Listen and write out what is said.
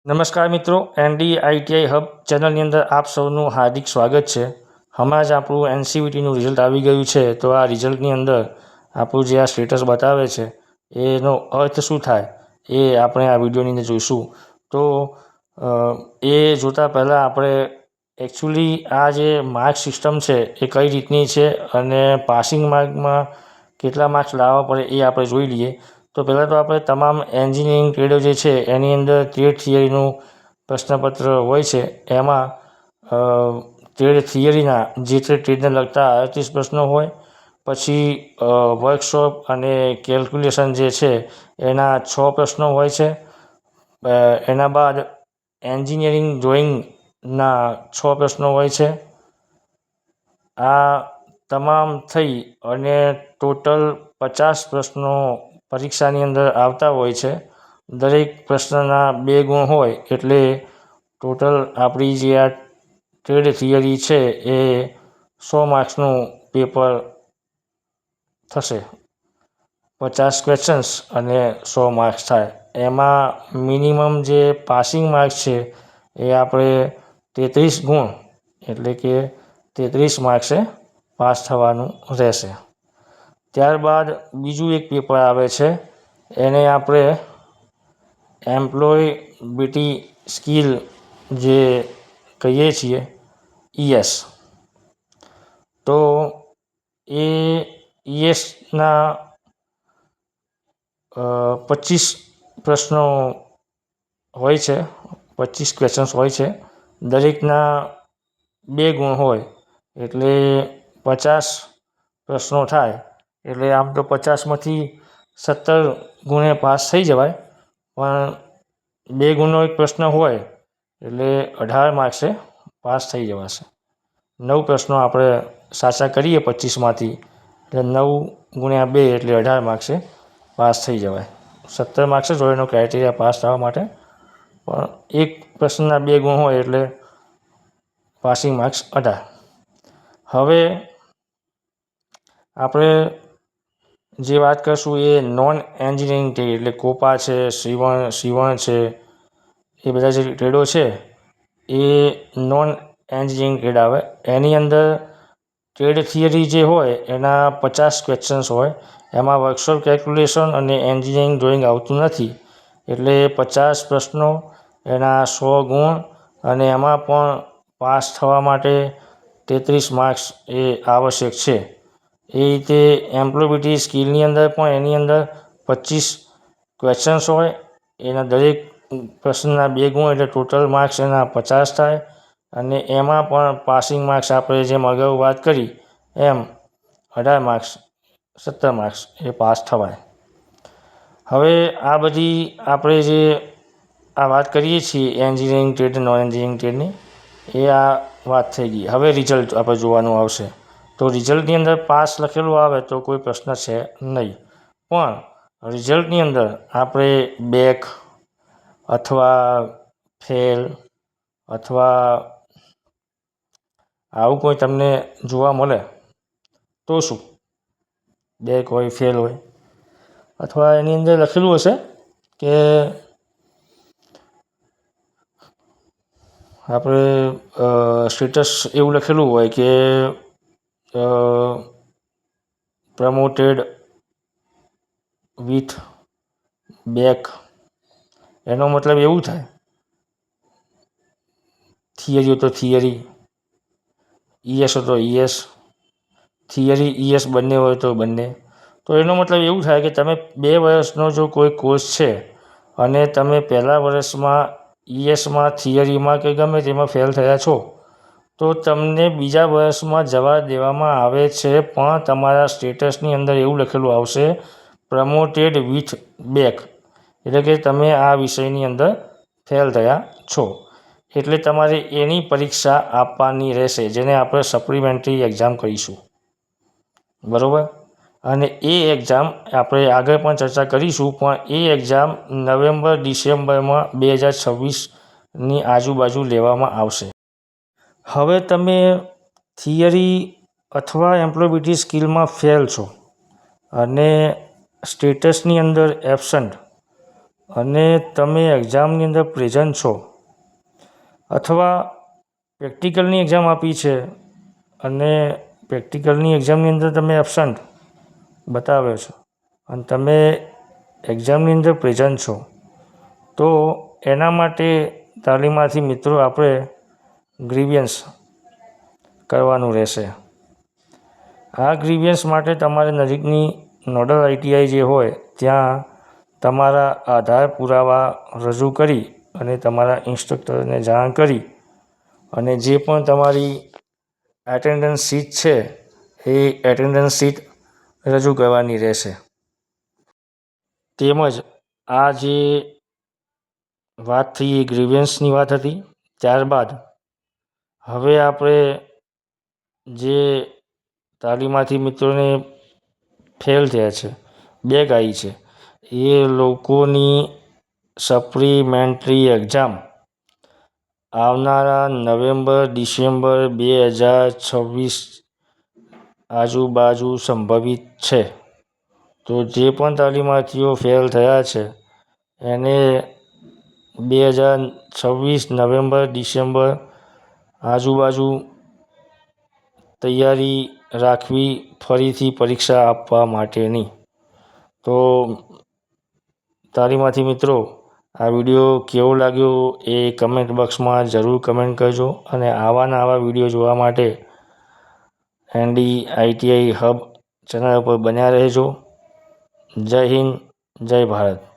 નમસ્કાર મિત્રો, NDITI hub ચેનલની અંદર આપ સૌનું હાર્દિક સ્વાગત છે. હમણાં જ આપણું NCVTનું રિઝલ્ટ આવી ગયું છે. તો આ રિઝલ્ટની અંદર આપણું જે આ સ્ટેટસ બતાવે છે એનો અર્થ શું થાય એ આપણે આ વિડીયોની અંદર જોઈશું. તો એ જોતાં પહેલાં આપણે એકચ્યુઅલી આ જે માર્ક સિસ્ટમ છે એ કઈ રીતની છે અને પાસિંગ માર્કમાં કેટલા માર્ક્સ લાવવા પડે એ આપણે જોઈ લઈએ. તો પહેલાં તો આપણે તમામ એન્જિનિયરિંગ ટ્રેડો જે છે એની અંદર ટ્રેડ થિયરીનું પ્રશ્નપત્ર હોય છે. એમાં ટ્રેડ થિયરીના જે ટ્રેડને લગતા 38 પ્રશ્નો હોય. પછી વર્કશોપ અને કેલ્ક્યુલેશન જે છે એના 6 પ્રશ્નો હોય છે. એના બાદ એન્જિનિયરિંગ ડ્રોઈંગના 6 પ્રશ્નો હોય છે. આ તમામ થઈ અને ટોટલ 50 પ્રશ્નો પરીક્ષાની અંદર આવતા હોય છે. દરેક પ્રશ્નના 2 ગુણ હોય એટલે ટોટલ આપણી જે આ ટ્રેડ થિયરી છે એ 100 માર્ક્સનું પેપર થશે. 50 ક્વેશ્ચન્સ અને 100 માર્ક્સ થાય. એમાં મિનિમમ જે પાસિંગ માર્ક્સ છે એ આપણે 33 ગુણ એટલે કે 33 માર્ક્સે પાસ થવાનું રહેશે. ત્યારબાદ બીજું એક પેપર આવે છે, એને આપણે એમ્પ્લોયબિલિટી સ્કિલ જે કહીએ છીએ ES. તો એ ESના 25 પ્રશ્નો હોય છે, 25 ક્વેશ્ચન્સ હોય છે. દરેકના 2 ગુણ હોય એટલે 50 પ્રશ્નો થાય. એટલે આમ તો 50માંથી 17 ગુણે પાસ થઈ જવાય, પણ 2 ગુણનો એક પ્રશ્ન હોય એટલે 18 માર્ક્સે પાસ થઈ જવાશે. 9 પ્રશ્નો આપણે સાચા કરીએ 25માંથી એટલે 9 ગુણ્યા 2 એટલે 18 માર્ક્સે પાસ થઈ જવાય. 17 માર્ક્સ જ હોય એનો ક્રાઇટેરિયા પાસ થવા માટે, પણ એક પ્રશ્નના 2 ગુણ હોય એટલે પાસિંગ માર્ક્સ 18. હવે આપણે જે વાત કરશું એ નોન એન્જિનિયરિંગ ટ્રેડ એટલે કોપા છે, સીવણ છે, એ બધા જે ટ્રેડો છે એ નોન એન્જિનિયરિંગ ટ્રેડ આવે. એની અંદર ટ્રેડ થિયરી જે હોય એના 50 ક્વેશ્ચન્સ હોય. એમાં વર્કશોપ કેલ્ક્યુલેશન અને એન્જિનિયરિંગ ડ્રોઈંગ આવતું નથી. એટલે 50 પ્રશ્નો, એના 100 ગુણ અને એમાં પણ પાસ થવા માટે 33 માર્ક્સ એ આવશ્યક છે. એ રીતે એમ્પ્લોયબિલિટી સ્કિલની અંદર પણ એની અંદર 25 ક્વેશ્ચન્સ હોય. એના દરેક પ્રશ્નના 2 ગુણ એટલે ટોટલ માર્ક્સ એના 50 થાય. અને એમાં પણ પાસિંગ માર્ક્સ આપણે જેમ અગાઉ વાત કરી એમ 18 માર્ક્સ, 17 માર્ક્સ એ પાસ થવાય. હવે આ બધી આપણે જે આ વાત કરીએ છીએ એન્જિનિયરિંગ ટ્રેડ, નોન એન્જિનિયરિંગ ટ્રેડની, એ આ વાત થઈ ગઈ. હવે રિઝલ્ટ આપણે જોવાનું આવશે. તો રિઝલ્ટની અંદર પાસ લખેલું આવે તો કોઈ પ્રશ્ન છે નહીં, પણ રિઝલ્ટની અંદર આપણે બેક અથવા ફેલ અથવા આવું કોઈ તમને જોવા મળે તો શું? બેક હોય, ફેલ હોય, અથવા એની અંદર લખેલું હશે કે આપણે સ્ટેટસ એવું લખેલું હોય કે પ્રમોટેડ વિથ બેક. એનો મતલબ એવું થાય, થિયરી હોય તો થિયરી, ES હોય તો ES, થિયરી ES બંને હોય તો બંને. તો એનો મતલબ એવું થાય કે તમે 2 વર્ષનો જો કોઈ કોર્સ છે અને તમે પહેલા વર્ષમાં ESમાં, થિયરીમાં કે ગમે તેમાં ફેલ થયા છો, તો તમને બીજા વર્ષમાં જવા દેવામાં આવે છે, પણ તમારા સ્ટેટસની અંદર એવું લખેલું આવશે પ્રમોટેડ વિથ બેક, એટલે કે તમે આ વિષયની અંદર ફેલ થયા છો. એટલે તમારે એની પરીક્ષા આપવાની રહેશે, જેને આપણે સપ્લિમેન્ટરી એક્ઝામ કહીશું. બરાબર? અને એ એક્ઝામ આપણે આગળ પણ ચર્ચા કરીશું, પણ એ એક્ઝામ નવેમ્બર-ડિસેમ્બરમાં 2026ની આજુબાજુ લેવામાં આવશે. હવે તમે થિયરી અથવા એમ્પ્લોયબિલિટી સ્કિલમાં ફેલ છો અને સ્ટેટસની અંદર એબસન્ટ, અને તમે એક્ઝામની અંદર પ્રેઝન્ટ છો અથવા પ્રેક્ટિકલની એક્ઝામ આપી છે અને પ્રેક્ટિકલની એક્ઝામની અંદર તમે એબસન્ટ બતાવે છો અને તમે એક્ઝામની અંદર પ્રેઝન્ટ છો, તો એના માટે તાલીમાર્થી મિત્રો આપણે ગ્રીવિયન્સ કરવાનું રહેશે. આ ગ્રીવિયન્સ માટે તમારે નજીકની નોડલ ITI જે હોય ત્યાં તમારા આધાર પુરાવા રજૂ કરી અને તમારા ઇન્સ્ટ્રક્ટરને જાણ કરી અને જે પણ તમારી એટેન્ડન્સ શીટ છે એ એટેન્ડન્સ શીટ રજૂ કરવાની રહેશે. તેમજ આ જે વાત થઈ એ ગ્રીવિયન્સની વાત હતી. ત્યારબાદ હવે આપણે જે તાલીમાર્થી મિત્રોને ફેલ થયા છે, બેક આવી છે, એ લોકોની સપ્લિમેન્ટરી એક્ઝામ આવનારા નવેમ્બર-ડિસેમ્બર 2026 આજુબાજુ સંભવિત છે. તો જે પણ તાલીમાર્થીઓ ફેલ થયા છે એને 2026 નવેમ્બર-ડિસેમ્બર આજુબાજુ તૈયારી રાખવી ફરીથી પરીક્ષા આપવા માટેની. તો તાલીમાર્થી મિત્રો, આ વિડીયો કેવો લાગ્યો એ કમેન્ટ બોક્સમાં જરૂર કમેન્ટ કરજો અને આવાના આવા વિડીયો જોવા માટે ND ITI હબ ચેનલ પર બન્યા રહેજો. જય હિન્દ, જય ભારત.